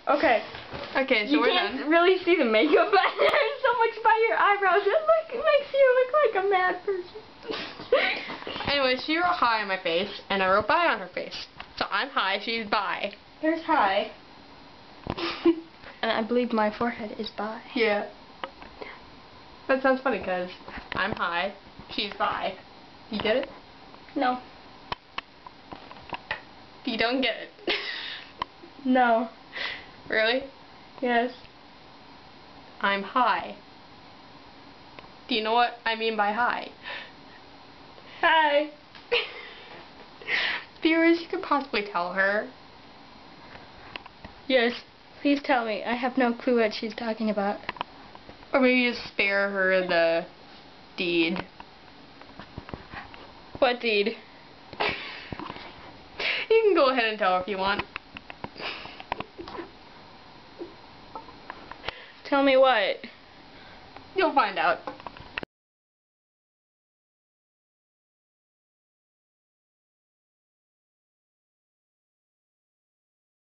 Okay. Okay, so You we're can't done. really see the makeup, but there's so much by your eyebrows. It makes you look like a mad person. Anyway, she wrote hi on my face, and I wrote bye on her face. So I'm hi, she's bye. There's hi. And I believe my forehead is bye. Yeah. That sounds funny, because I'm hi, she's bye. You get it? No. You don't get it. No. Really? Yes. I'm hi. Do you know what I mean by hi? Hi. Viewers, you could possibly tell her. Yes. Please tell me. I have no clue what she's talking about. Or maybe just spare her the deed. What deed? You can go ahead and tell her if you want. Tell me what? You'll find out.